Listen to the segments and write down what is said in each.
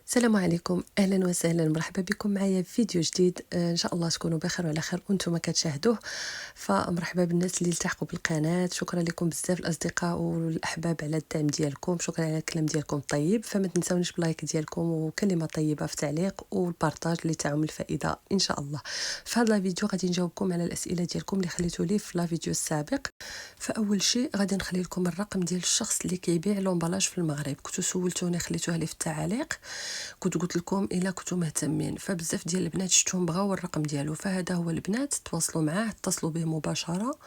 السلام عليكم، اهلا وسهلا، مرحبا بكم معايا في فيديو جديد. ان شاء الله تكونوا بخير وعلى خير وانتم كتشاهدوه. فمرحبا بالناس اللي التحقوا بالقناه، شكرا لكم بزاف الاصدقاء والاحباب على الدعم ديالكم، شكرا على الكلام ديالكم الطيب. فما تنساونيش بلايك ديالكم وكلمه طيبه في تعليق والبارطاج اللي تعم الفائده ان شاء الله. في هذا الفيديو غادي نجاوبكم على الاسئله ديالكم اللي خليتوا لي في لا فيديو السابق. فاول شيء غادي نخلي لكم الرقم ديال الشخص اللي كيبيع لومبالاج في المغرب. كنتو سولتوني خليتوها لي في التعاليق، كنت قلت لكم الا كنتم مهتمين. فبزاف ديال البنات شفتهم بغاو الرقم ديالو، فهذا هو البنات، تواصلوا معاه، اتصلوا به مباشره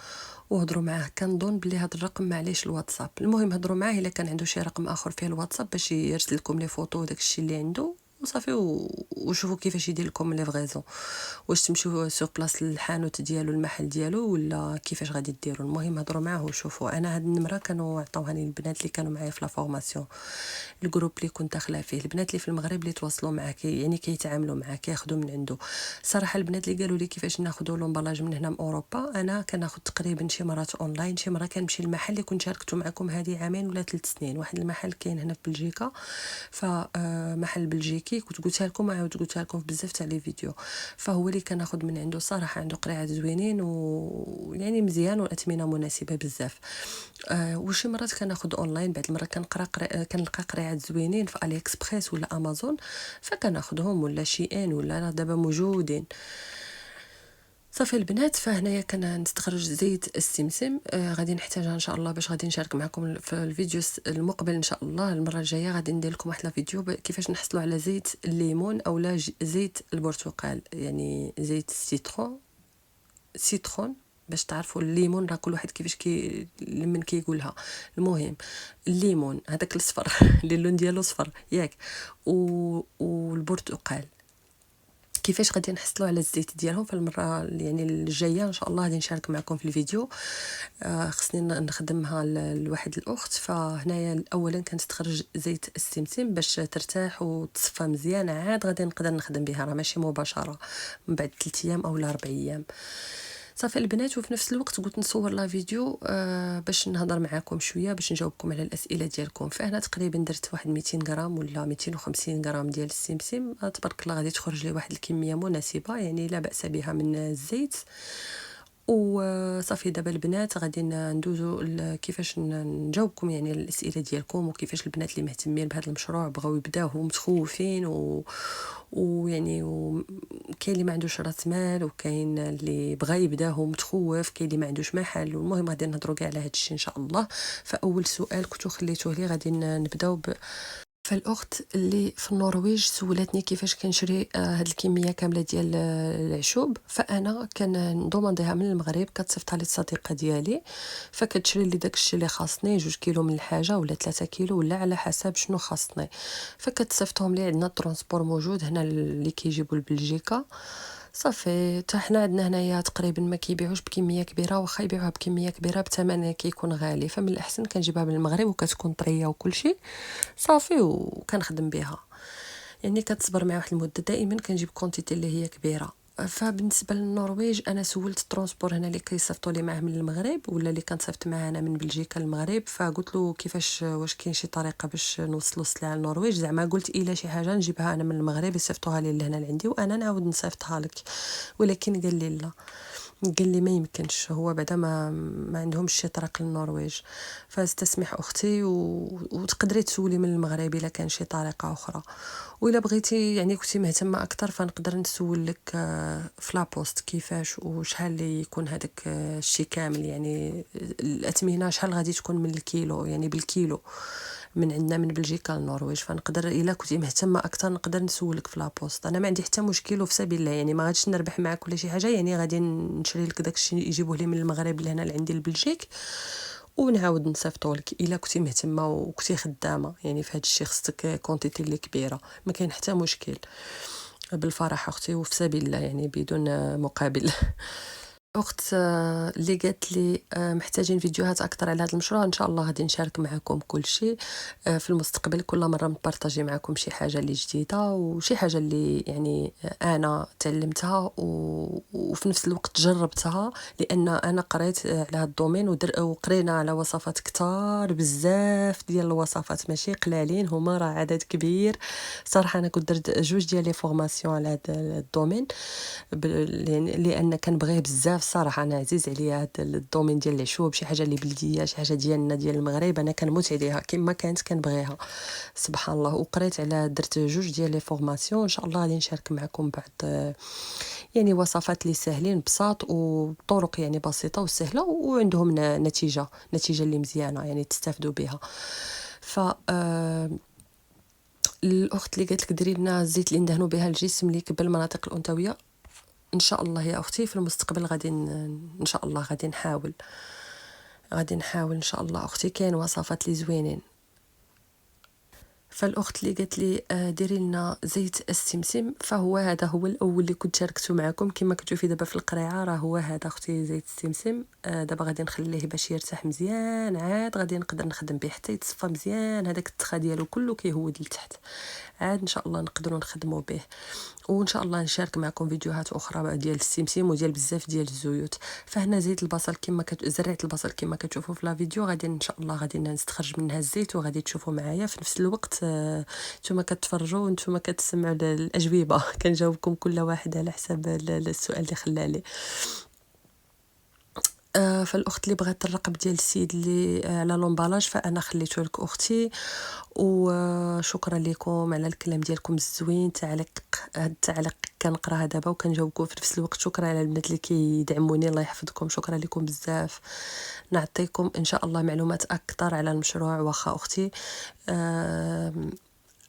وهضروا معاه. كنظن بلي هذا الرقم معليش الواتساب. المهم هضروا معاه الا كان عنده شي رقم اخر فيه الواتساب باش يرسل لكم لي فوتو وداك الشيء اللي عنده وصافي، وشوفوا كيفاش يدير لكم لي فغيزون، واش تمشيو سوغ بلاص للحانوت ديالو المحل ديالو ولا كيفاش غادي ديروا. المهم هضروا معاه وشوفوا. انا هاد النمره كانوا عطاوها لي البنات اللي كانوا معايا في لا فورماسيون، الجروب اللي كنت داخله فيه، البنات اللي في المغرب اللي تواصلوا معاه يعني كيتعاملوا معاه كياخذوا من عنده. صراحه البنات اللي قالوا لي كيفاش ناخذوا لومبالاج من هنا من اوروبا، انا كناخذ تقريبا شي مرات اونلاين، شي مره كنمشي للمحل اللي كنت شاركته معكم هذه عامين ولا 3 سنين. واحد المحل كاين هنا في بلجيكا، فمحل بلجيكي كنت قلتها لكم وعاود قلتها لكم في بزاف تاع لي فيديو. فهو اللي كناخذ من عنده، صراحه عنده قريعات زوينين ويعني مزيان واثمنه مناسبه بزاف. وشي مرات كناخذ اونلاين، بعد المره كنلقى قريعات زوينين في الي اكسبريس ولا امازون، فكناخذهم، ولا شي ان، ولا راه دابا موجودين. صافي البنات، فهنايا كنستخرج زيت السمسم. غادي نحتاجها ان شاء الله باش غادي نشارك معكم في الفيديو المقبل ان شاء الله. المره الجايه غادي ندير لكم واحد الفيديو كيفاش نحصلوا على زيت الليمون اولا زيت البرتقال، يعني زيت سيترون، باش تعرفوا الليمون راه كل واحد كيفاش لمن كيقولها. المهم الليمون هذاك الصفر اللي اللون ديالو صفر ياك، والبرتقال. كيفاش غادي نحصلوا على الزيت ديالهم في المره يعني الجايه ان شاء الله غادي نشارك معكم في الفيديو. خصني نخدمها لواحد الاخت. فهنايا اولا كنستخرج زيت السمسم باش ترتاح وتصفى مزيان، عاد غادي نقدر نخدم بها، راه ماشي مباشره، من بعد 3 ايام اولا 4 ايام. صافي البنات، وفي نفس الوقت قلت نصور لا فيديو باش نهضر معاكم شويه، باش نجاوبكم على الاسئله ديالكم. فانا تقريبا درت واحد 200 غرام ولا 250 غرام ديال السمسم. تبارك الله غادي تخرج لي واحد الكميه مناسبه، يعني لا باس بها من الزيت. وصافي دابا البنات غادي ندوزو كيفاش نجاوبكم يعني الاسئله ديالكم، وكيفاش البنات اللي مهتمين بهذا المشروع بغاو يبداوه متخوفين ويعني كاين اللي ما عندوش راس مال، وكاين اللي بغى يبداوه متخوف، كاين اللي ما عندوش محل. والمهم غادي نهضروا كاع على هذا الشيء ان شاء الله. فاول سؤال كنتو خليتوه لي غادي نبداو. فالاخت اللي في النرويج سولتني كيفاش كنشري هاد الكميه كامله ديال العشوب. فانا كندومونديها من المغرب، كتصيفطها لي الصديقه ديالي، فكتشري لي داكشي اللي خاصني، 2 كيلو من الحاجه ولا 3 كيلو ولا على حسب شنو خاصني. فكتصيفطهم لي، عندنا الترونسبور موجود هنا اللي كيجيبوا لبلجيكا. صافي حتى حنا عندنا هنايا تقريبا ما كيبيعوش بكميه كبيره، واخا يبيعوها بكميه كبيره بثمن كيكون غالي، فمن الاحسن كنجيبها من المغرب وكتكون طريه وكل شيء. صافي وكنخدم بها، يعني كتصبر معايا واحد المده. دائما كنجيب كونتيتي اللي هي كبيره. فبالنسبه للنرويج، انا سولت الترونسبور هنا اللي كيصيفطوا لي معاه من المغرب ولا اللي كنصيفط معاه انا من بلجيكا للمغرب. فقلت له كيفاش، واش كاين شي طريقه باش نوصلوا السلعه للنرويج؟ زعما قلت الا شي حاجه نجيبها انا من المغرب يصيفطوها لي لهنا لعندي وانا نعاود نصيفطها لك. ولكن قال لي لا، قال لي ما يمكنش، هو بعدا ما عندهمش شي طريق للنرويج. فاستسمح اختي وتقدري تسولي من المغرب الا كان شي طريقه اخرى. وإلا بغيتي يعني كنتي مهتمه اكثر فنقدر نسول لك في لابوست كيفاش وشحال اللي يكون هذاك الشيء كامل، يعني الاثمنه شحال غادي تكون من الكيلو، يعني بالكيلو من عندنا من بلجيكا للنرويج. فنقدر الا كنتي مهتمه اكثر نقدر نسولك في لابوست. انا ما عندي حتى مشكل، وفي سبيل الله يعني ما غاديش نربح معاك ولا شي حاجه، يعني غادي نشري لك داكشي يجيبوه لي من المغرب لهنا لعندي لبلجيك ونعاود نصيفطو لك. الا كنتي مهتمه وكنتي خدامه يعني في هذا الشيء، خصك كونتيتي اللي كبيره، ما كاين حتى مشكل. بالفرح اختي وفي سبيل الله، يعني بدون مقابل. اخت اللي قالت لي محتاجين فيديوهات اكثر على هذا المشروع، ان شاء الله غادي نشارك معكم كل شيء في المستقبل. كل مره نبارطاجي معكم شي حاجه اللي جديده وشي حاجه اللي يعني انا تعلمتها وفي نفس الوقت جربتها، لان انا قريت على هذا الدومين وقرينا على وصفات كتار بزاف ديال الوصفات، ماشي قلالين هما، راه عدد كبير. صراحه انا كنت درت جوج ديال لي فورماسيون على هذا الدومين لان كنبغيه بزاف. صراحه انا عزيز عليا هذا الدومين ديال العشوب، شي حاجه اللي بلديه، شي حاجه ديالنا ديال المغرب، انا كنموت عليها كما كانت كنبغيها سبحان الله. وقريت على درت جوج ديال لي فورماسيون، ان شاء الله غادي نشارك معكم بعض يعني وصفات اللي ساهلين بساط وطرق يعني بسيطه وسهله وعندهم نتيجه اللي مزيانه يعني تستافدوا بها. ف الاخت اللي قالت لك ديري لنا الزيت اللي ندهنوا بها الجسم اللي يكبل المناطق الانثويه، ان شاء الله يا اختي في المستقبل غادي ان شاء الله غادي نحاول ان شاء الله اختي. كاين وصفات لي زوينين. فالاخت اللي قالت لي ديري لنا زيت السمسم، فهو هذا هو الاول اللي كنت شاركته معكم كما كتشوفي دابا في القريعه، راه هو هذا اختي زيت السمسم. دابا غادي نخليه باش يرتاح مزيان، عاد غادي نقدر نخدم به حتى يتصفى مزيان، هذاك التخا ديالو كله كيهود لتحت، عاد ان شاء الله نقدروا نخدموا به. وان شاء الله نشارك معكم فيديوهات اخرى ديال السمسم وديال بزاف ديال الزيوت. فهنا زيت البصل كما زرعت البصل كما كتشوفوا في لا فيديو، غادي ان شاء الله غادي نستخرج منها الزيت وغادي تشوفوا معايا في نفس الوقت. نتوما كتفرجوا وانتوما كتسمعوا الاجوبه كنجاوبكم كل واحد على حساب السؤال اللي خلالي. فالاخت اللي بغات الرقم ديال السيد اللي على لومبالاج فانا خليته لك اختي. وشكرا لكم على الكلام ديالكم الزوين. تعليق هذا التعليق كنقراها دابا وكنجاوبكم في نفس الوقت. شكرا على البنات اللي كيدعموني، الله يحفظكم، شكرا لكم بزاف. نعطيكم ان شاء الله معلومات اكثر على المشروع واخا اختي.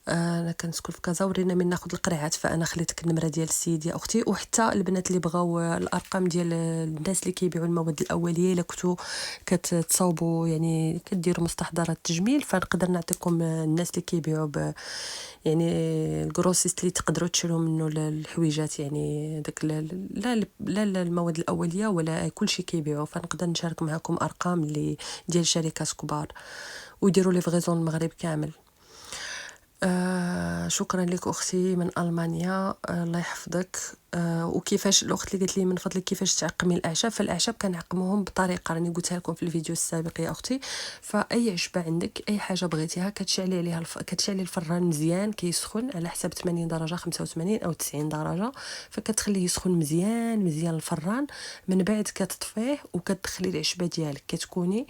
انا كنسكن في كازا، ورينا من ناخذ القرعات، فانا خليتك النمره ديال السيد يا اختي. وحتى البنات اللي بغاو الارقام ديال الناس اللي كيبيعوا المواد الاوليه، الا كنتو كتصاوبوا يعني كديروا مستحضرات التجميل، فنقدر نعطيكم الناس اللي كيبيعوا يعني الكروسيست اللي تقدروا تشريو منه الحويجات، يعني داك لا المواد الاوليه ولا كلشي كيبيعوا، فنقدر نشارك معكم ارقام اللي ديال شركات كبار ويديروا ليفغيزون المغرب كامل. شكرا لك اختي من المانيا، الله يحفظك. وكيفاش الاخت اللي قالت لي من فضلك كيفاش تعقمي الاعشاب، فالاعشاب كنعقموهم بطريقه راني قلتها لكم في الفيديو السابق يا اختي. فاي عشبه عندك، اي حاجه بغيتيها، كتشعلي عليها كتشعلي الفران مزيان كيسخن على حساب 80 درجه 85 او 90 درجه، فكتخليه يسخن مزيان مزيان الفران. من بعد كتطفيه وكتدخلي العشبه ديالك، كتكوني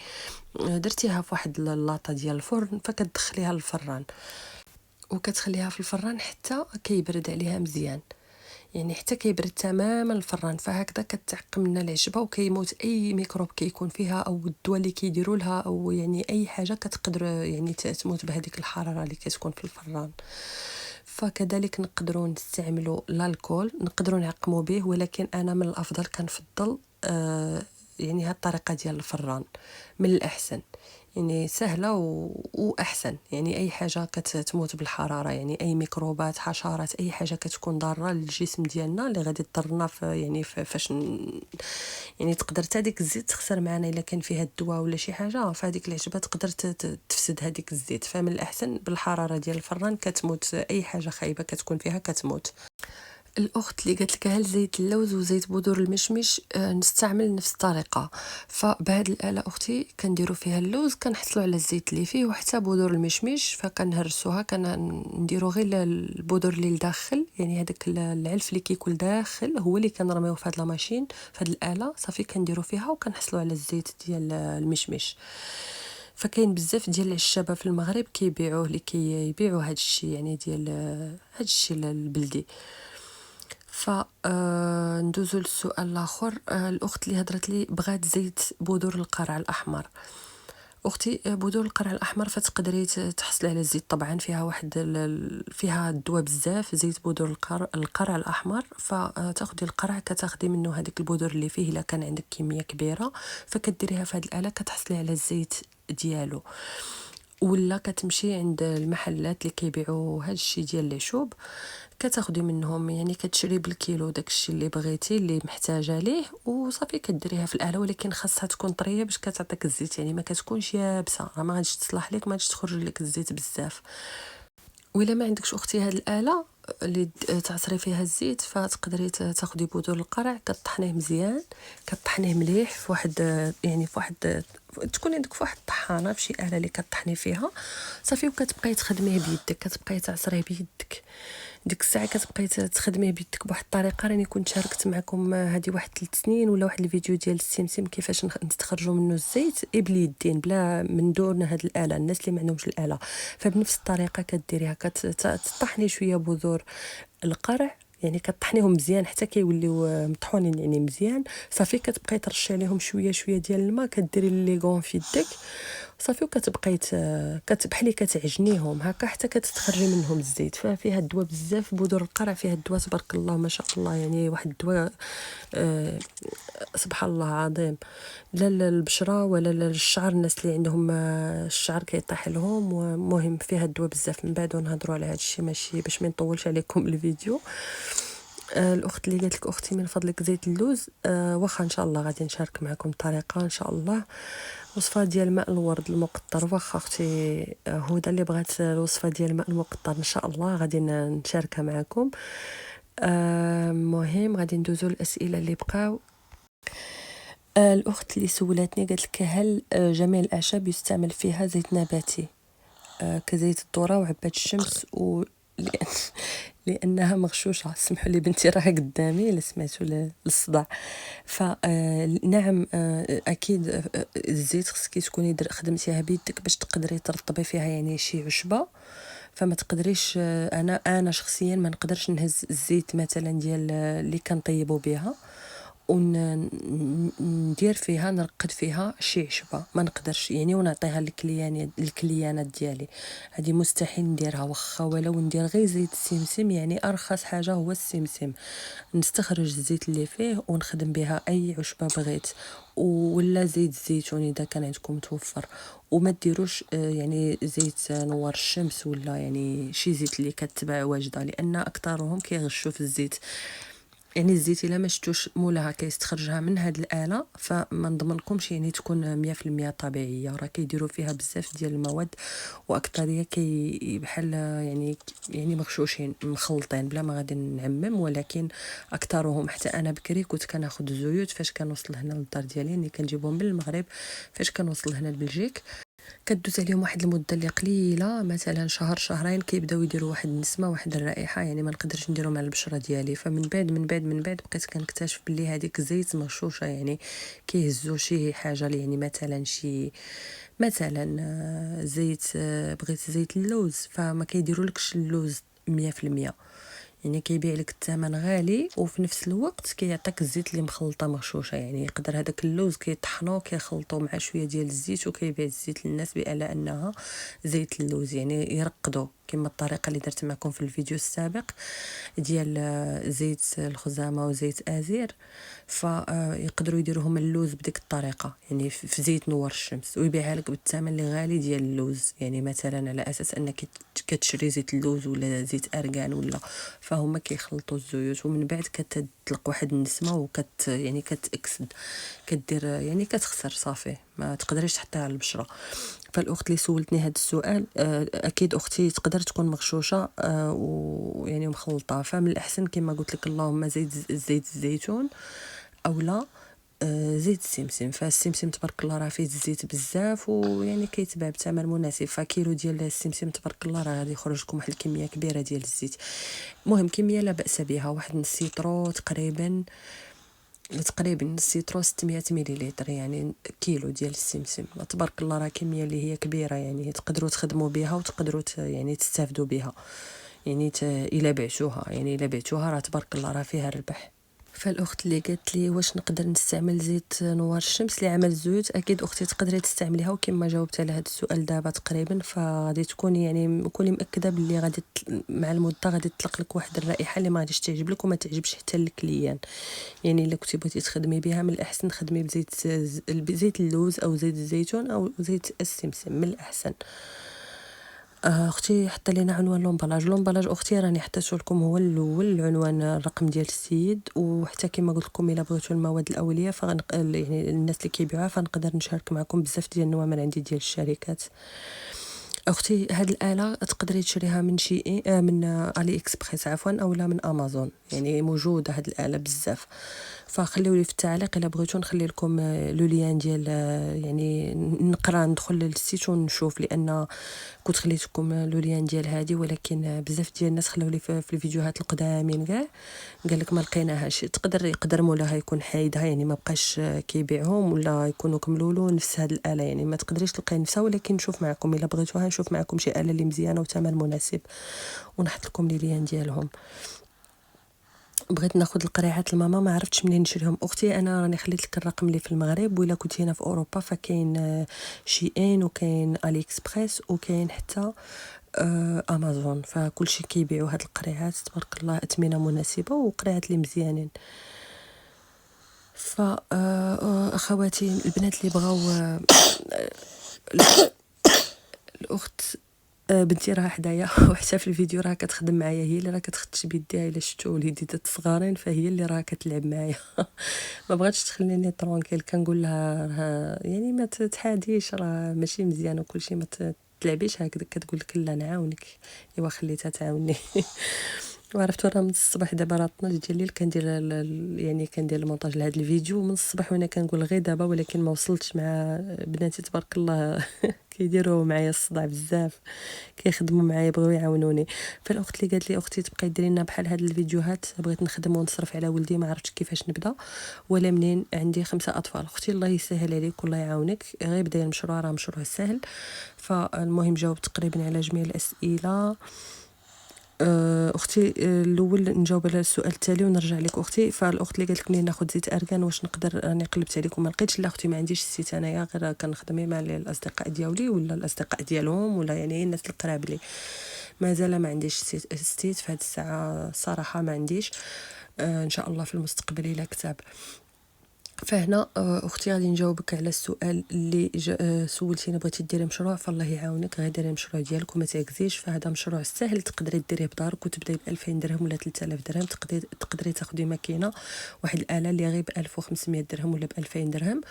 درتيها في واحد اللاطه ديال الفرن، فكتدخليها للفران وكتخليها في الفران حتى كيبرد عليها مزيان، يعني حتى كيبرد تماما الفران. فهكذا كتعقم لنا العشبه وكيموت اي ميكروب كيكون فيها او الدواء اللي كيديروا لها او يعني اي حاجه كتقدر يعني تموت بهذيك الحراره اللي كتكون في الفران. فكذلك نقدروا نستعملوا الكحول، نقدروا نعقموا به، ولكن انا من الافضل كنفضل يعني هاد الطريقه ديال الفران من الاحسن، يعني سهله واحسن. يعني اي حاجه كتموت بالحراره، يعني اي ميكروبات حشرات اي حاجه كتكون ضاره للجسم ديالنا اللي غادي تضرنا في يعني فاش يعني تقدر حتى ديك الزيت تخسر معنا الا كان فيها الدواء ولا شي حاجه، فهاديك العشبه تقدر تفسد هذيك الزيت. فمن الاحسن بالحراره ديال الفران كتموت اي حاجه خايبه كتكون فيها كتموت. الاخت اللي قالت لك هل زيت اللوز وزيت بذور المشمش نستعمل نفس الطريقه. فبهاد الاله اختي كنديروا فيها اللوز كنحصلوا على الزيت اللي فيه، وحتى بذور المشمش فكنهرسوها، كنديروا غير البذور اللي لداخل، يعني هذاك العلف اللي كيكون داخل هو اللي كنرميوه في هاد لا ماشين في هاد الاله صافي كنديروا فيها وكنحصلوا على الزيت ديال المشمش. فكاين بزاف ديال العشابه في المغرب كيبيعوه، اللي كيبيعوا هاد الشيء يعني ديال هاد الشيء البلدي. ندوزو للسؤال الاخر. الاخت اللي هضرت لي بغات زيت بذور القرع الاحمر. اختي بذور القرع الاحمر فتقدري تحصلي على الزيت، طبعا فيها واحد فيها الدواء بزاف، زيت بذور القرع الاحمر. فتاخدي القرع كتاخدي منه هذيك البذور اللي فيه، الا كان عندك كميه كبيره فكديريها في هذه الاله كتحصلي على الزيت ديالو. ولا كتمشي عند المحلات اللي كيبيعوا هذا الشيء ديال العشوب كتاخدي منهم يعني كتشري بالكيلو داكشي اللي بغيتي اللي محتاجه ليه وصافي كديريها في الاله، ولكن خاصها تكون طريه باش كتعطيك الزيت، يعني ما كتكونش يابسه، راه ما غاديش تصلح لك، ما غاديش تخرج لك الزيت بزاف. وإلا ما عندكش اختي هاد الاله اللي تعصري فيها الزيت، فتقدري تاخدي بذور القرع كطحنيه مزيان، كطحنيه مليح في واحد يعني في واحد تكون عندك في واحد الطحانه فشي اله اللي كطحني فيها صافي، وكتبقاي تخدميه بيدك، كتبقاي تعصريه بيدك. ديك الساعه كتبقاي تخدميه بيدك بواحد الطريقه. راني كنت شاركت معكم هذه واحد 3 سنين ولا واحد الفيديو ديال السمسم كيفاش نستخرجوا منه الزيت باليدين بلا من دون هاد الاله، الناس اللي ما عندهمش الاله. فبنفس الطريقه كديريها، كتطحني شويه بذور القرع، يعني كطحنيهم مزيان حتى كيوليو مطحونين يعني مزيان. صافي كتبقاي ترشي عليهم شويه شويه ديال الماء، كديري ليغون في يدك صافي، وكتبقاي كتبحلي كتعجنيهم هكا حتى كتستخرجي منهم الزيت. ففيها الدواء بزاف، بذور القرع فيها الدواء تبارك الله ما شاء الله، يعني واحد الدواء سبحان الله عظيم، لا للبشره ولا للشعر، الناس اللي عندهم الشعر كيطيح لهم. ومهم فيها الدواء بزاف. من بعد نهضروا على هذا الشيء ماشي باش ما نطولش عليكم الفيديو. الاخت اللي قالت لك اختي من فضلك زيت اللوز، واخا ان شاء الله غادي نشارك معكم الطريقه ان شاء الله. وصفه ديال ماء الورد المقطر، واخا اختي هدى اللي بغات الوصفه ديال الماء المقطر ان شاء الله غادي نشاركها معكم. مهم غادي ندوزو الاسئله اللي بقاو. الاخت اللي سولاتني قالت لك هل جميع الاعشاب يستعمل فيها زيت نباتي كزيت الذره وعباد الشمس لأن... لانها مغشوشه؟ سمحوا لي بنتي راها قدامي الا سمعتوا الصداع. فنعم اكيد الزيت خصك تكوني خدمتيها بيدك باش تقدري ترطبي فيها يعني شي عشبه. فما تقدريش انا شخصيا ما نقدرش نهز الزيت مثلا ديال اللي كنطيبوا بها وندير فيها نرقد فيها شي عشبه، ما نقدرش يعني ونعطيها للكليانات ديالي، هذه مستحيل نديرها. واخا ولو ندير غير زيت السمسم، يعني ارخص حاجه هو السمسم، نستخرج الزيت اللي فيه ونخدم بها اي عشبه بغيت، ولا زيت الزيتون اذا كان عندكم متوفر. وما ديروش يعني زيت نوار الشمس ولا يعني شي زيت اللي كتباع واجده، لان اكثرهم كيغشوا في الزيت. يعني الزيت الا ما شفتوش مولاها كيستخرجها من هاد الاله، فما نضمنكمش يعني تكون 100% طبيعيه، راه كيديروا فيها بزاف ديال المواد، واكثريه بحال يعني مغشوشين مخلطين بلا ما غادي نعمم. ولكن اكثرهم، حتى انا بكري كنت كناخذ الزيوت فاش كنوصل هنا للدار ديالي، اللي كنجيبهم من المغرب فاش كنوصل هنا لبلجيك، كدوز عليهم واحد المده اللي قليله مثلا شهر شهرين، كيبداو يديروا واحد النسمه واحد الرائحه، يعني ما نقدرش نديرهم على البشره ديالي. فمن بعد بقيت كنكتشف بلي هذيك الزيت مغشوشه، يعني كيهزوا شي حاجه يعني مثلا شي مثلا زيت بغيت زيت اللوز، فما كيديرولكش اللوز 100%، يعني كيبيع لك الثمن غالي وفي نفس الوقت كيعطيك الزيت اللي مخلطه مغشوشه. يعني يقدر هذاك اللوز كيطحنوه كيخلطوه مع شويه ديال الزيت وكيبيع الزيت للناس بألا انها زيت اللوز، يعني يرقدوا كما الطريقه اللي درت معكم في الفيديو السابق ديال زيت الخزامه وزيت ازير. فيقدروا يديروهم اللوز بديك الطريقه، يعني في زيت نور الشمس، ويبيعها لك بالثمن اللي غالي ديال اللوز، يعني مثلا على اساس انك كتشري زيت اللوز ولا زيت ارغان ولا. فهم كيخلطوا الزيوت ومن بعد كتطلق واحد النسمه يعني كتاكسد، كدير يعني كتخسر صافي ما تقدريش تحطيها على البشره. فالاخت اللي سولتني هذا السؤال اكيد اختي تقدر تكون مغشوشه ويعني مخلطه. فمن الاحسن كما قلت لك اللهم زيت الزيتون او لا زيت السمسم. فالسمسم تبارك الله راه فيه الزيت بزاف ويعني كيتباع بثمن مناسب. فكيلو ديال السمسم تبارك الله راه غادي يخرج لكم واحد الكميه كبيره ديال الزيت. المهم كميه لا باس بها، واحد نص سيترو تقريبا نص سيترو 600 مليلتر، يعني كيلو ديال السمسم. تبارك الله راه كميه اللي هي كبيره، يعني تقدروا تخدموا بها وتقدروا يعني تستافدوا بها، يعني الا بعتوها راه تبارك الله راه فيها الربح. فالاخت اللي قالت لي واش نقدر نستعمل زيت نوار الشمس لعمل الزيوت، اكيد اختي تقدري تستعمليها، وكما جاوبت على هذا السؤال دابا تقريبا فغادي تكوني يعني كوني مأكده باللي غادي مع المده غادي تطلق لك واحد الرائحه اللي ما غاديش تعجب لك وما تعجبش حتى الكليان. يعني الا كنتي بغيتي تخدمي بها من الاحسن تخدمي بزيت اللوز او زيت الزيتون او زيت السمسم من الاحسن. اختي حط لينا عنوان لومبالاج اختي راني حطيته لكم هو الاول، العنوان الرقم ديال السيد، وحتى كما قلت لكم الا بغيتوا المواد الاوليه يعني الناس اللي كيبيعوها فنقدر نشارك معكم بزاف ديال النوامر عندي ديال الشركات. اختي هاد الاله تقدري تشريها من شي من علي اكسبريس عفوا اولا من امازون، يعني موجوده هاد الاله بزاف. فخليو لي في التعليق الا بغيتو نخلي لكم لو لين ديال يعني نقرا ندخل للسيت ونشوف، لان كنت خليت لكم لو لين ديال هادي، ولكن بزاف ديال الناس خلاو لي في الفيديوهات القدامين كاع قال لك ما لقيناهاش. يقدر مولاها يكون حايدها، يعني ما بقاش كيبيعهم، ولا يكونوا كملوا نفس هاد الاله، يعني ما تقدريش تلقاي نفسها. ولكن نشوف معكم الا بغيتوها نشوف معكم شي اله اللي مزيانه وثمن مناسب ونحط لكم لي لين ديالهم. بغيت ناخذ القريعات الماما ما عرفتش منين نشريهم. اختي انا راني خليت لك الرقم اللي في المغرب، ولا كنت هنا في اوروبا فكاين شي ان وكاين علي اكسبريس وكاين حتى امازون، فكل شيء كيبيعوا هاد القريعات تبارك الله، اثمنه مناسبه وقريعات اللي مزيانين. ف اخواتي البنات اللي بغاو الاخت بنتي راه حدايا وحتى في الفيديو راه كتخدم معايا، هي اللي راه كتخدش بيديها. الا شفتوا وليدي صغارين فهي اللي راه كتلعب معايا ما بغاتش تخليني ترونكيل. كنقول لها راه يعني ما تحاديش، راه ماشي مزيان وكلشي، ما تلعبيش هكذا. كتقول لك لا نعاونك، ايوا خليتها تعاوني وعرفتوا راه من الصباح دابا راه 12 ديال الليل كندير يعني كندير المونتاج لهذا الفيديو من الصباح، وانا كنقول غير دابا، ولكن ما وصلتش مع بناتي تبارك الله كيديروا معايا الصداع بزاف، كيخدموا معايا بغاو يعاونوني. فالاخت اللي قالت لي اختي تبقاي ديري لنا بحال هاد الفيديوهات، بغيت نخدم ونصرف على ولدي ما عرفتش كيفاش نبدا ولا منين، عندي 5 اطفال. اختي الله يسهل عليك والله يعاونك، غير بداي المشروع راه مشروع سهل. فالمهم جاوبت تقريبا على جميع الاسئله. اختي الاول نجاوب على السؤال التالي ونرجع لك اختي. فالاخت اللي قالت لك منين ناخذ زيت ارغان واش نقدر، راني قلبت عليكم ما لقيتش. لا اختي ما عنديش الزيت انايا، غير كنخدم مع الاصدقاء ديالي ولا الاصدقاء ديالهم، ولا يعني الناس القراب لي. مازال ما عنديش الزيت في هذه الساعه صراحه ما عنديش. ان شاء الله في المستقبل الى كتاب. فهنا اختي غادي نجاوبك على السؤال اللي سولتيني بغيتي ديري مشروع. فالله يعاونك غير ديري المشروع ديالك وما تعكزيش. فهذا مشروع سهل، تقدري ديريه بدارك وتبداي ب 2000 درهم ولا 3000 درهم. تقدري تاخدي ماكينه، واحد الاله اللي غير ب 1500 درهم ولا ب 2000 درهم،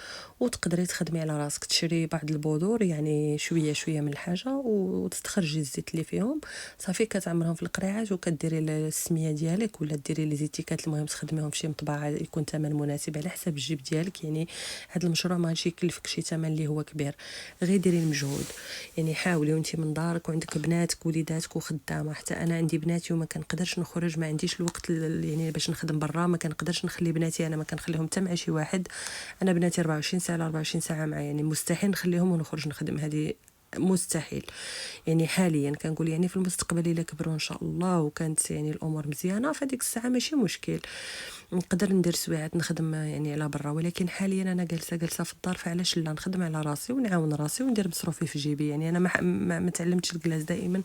وتقدري تخدمي على راسك. تشري بعض البذور يعني شويه شويه من الحاجه وتستخرجي الزيت اللي فيهم، صافي كتعمرهم في القريعات وكديري السميه ديالك ولا ديري لي زيتيكات. المهم تخدميهم في شي مطبعه يكون ثمن مناسب على حسب الجيب ديالك. يعني هذا المشروع ما غاديش يكلفك شي ثمن اللي هو كبير، غير ديري المجهود. يعني حاولي وانت من دارك وعندك بناتك وليداتك وخدامه. حتى انا عندي بناتي وما كنقدرش نخرج، ما عنديش الوقت يعني باش نخدم برا. ما كنقدرش نخلي بناتي، انا ما كنخليهم حتى مع شي واحد. انا بناتي 24 ساعه 24 ساعه معايا، يعني مستحيل نخليهم ونخرج نخدم، هذه مستحيل. يعني حاليا كنقول يعني في المستقبل الا كبروا ان شاء الله وكانت يعني الامور مزيانه فديك الساعه ماشي مشكل، نقدر ندير سويعات نخدم يعني على برا. ولكن حاليا انا جالسه في الدار، فعلاش لا نخدم على راسي ونعاون راسي وندير مصروفي في جيبي. يعني انا ما تعلمتش الجلاس، دائما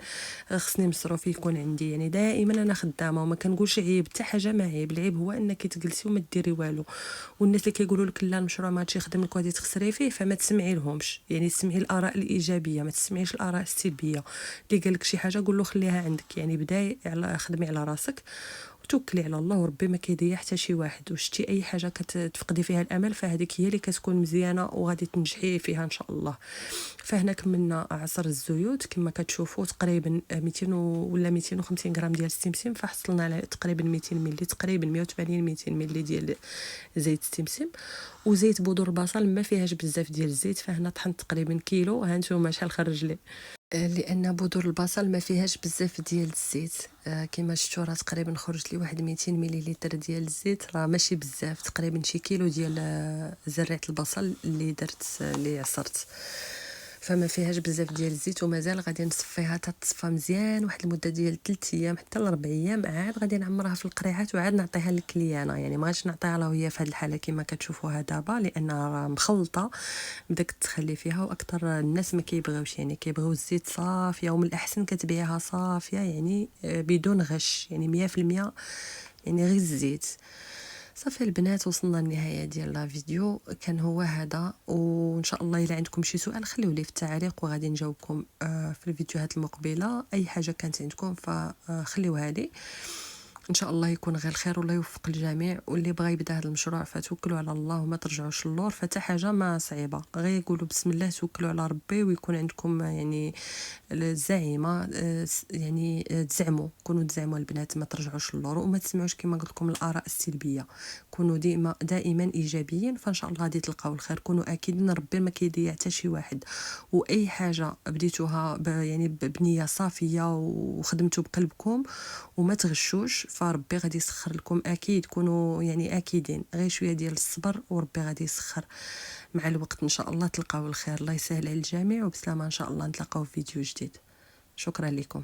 خصني مصروفي يكون عندي. يعني دائما انا خدامه وما كنقولش عيب حتى حاجه، ما عيب. العيب هو انك تجلسي وما ديري والو. والناس اللي كيقولوا لك لا المشروع ما غاديش يخدم لك وغادي تخسري فيه، فما تسمعي لهمش. يعني تسمعي الاراء الايجابيه، ما تسمعيش الاراء السلبيه. اللي قال لك شي حاجه قول له خليها عندك، يعني بداي على خدمي على راسك وتوكلي على الله، وربي ما كيضيع حتى شي واحد. وشتي اي حاجه كتفقدي فيها الامل فهذيك هي اللي كتكون مزيانه وغادي تنجحي فيها ان شاء الله. فهنا كملنا عصر الزيوت كما كتشوفوا تقريبا 200 ولا 250 غرام ديال السمسم، فحصلنا على تقريبا 200 ملي، تقريبا 180 200 ملي ديال زيت السمسم. وزيت بودور البصل ما فيهاش بزاف ديال الزيت، فهنا طحنت تقريبا كيلو. ها نتوما شحال خرج لي، لان بذور البصل ما فيهاش بزاف ديال الزيت. كما شفتوا راه تقريبا خرج لي واحد 200 مليلتر ديال الزيت، راه ماشي بزاف، تقريبا شي كيلو ديال زرعه البصل اللي درت اللي عصرت، فما فيهاش بزاف ديال الزيت. ومازال غادي نصفيها تتصفى مزيان واحد المده ديال 3 ايام حتى ل 4 ايام، عاد غادي نعمرها في القريعات وعاد نعطيها للكليانه. يعني ما غاديش نعطيها لها وهي في هذه الحاله كما كتشوفوها دابا، لانها راه مخلطه بدك تخلي فيها. واكثر الناس ما كيبغيوش، يعني كيبغيو الزيت صافيه، ومن الاحسن كتبيعها صافيه يعني بدون غش، يعني 100% يعني غير الزيت صافي البنات، وصلنا للنهايه ديال لا فيديو. كان هو هذا، وان شاء الله الا عندكم شي سؤال خليوه لي في التعاليق وغادي نجاوبكم في الفيديوهات المقبله. اي حاجه كانت عندكم فخليوها لي، ان شاء الله يكون غير الخير والله يوفق الجميع. واللي بغى يبدا هذا المشروع فتوكلوا على الله وما ترجعوش للور، فتا حاجه ما صعيبه، غير يقولوا بسم الله توكلوا على ربي ويكون عندكم يعني الزعيمه يعني تزعموا، كونوا تزعموا البنات، ما ترجعوش للور وما تسمعوش كما قلت لكم الاراء السلبيه، كونوا دائما ايجابيين، فان شاء الله غادي تلقاو الخير. كونوا اكيدين ربي ما كيضيع حتى شي واحد، واي حاجه بديتوها يعني بنيه صافيه وخدمتوا بقلبكم وما تغشوش، فربي غادي يسخر لكم اكيد. كونوا يعني اكيدين، غير شويه ديال الصبر وربي غادي يسخر مع الوقت ان شاء الله تلقاو الخير. الله يسهل على الجميع، وبسلامه ان شاء الله نتلاقاو في فيديو جديد. شكرا لكم.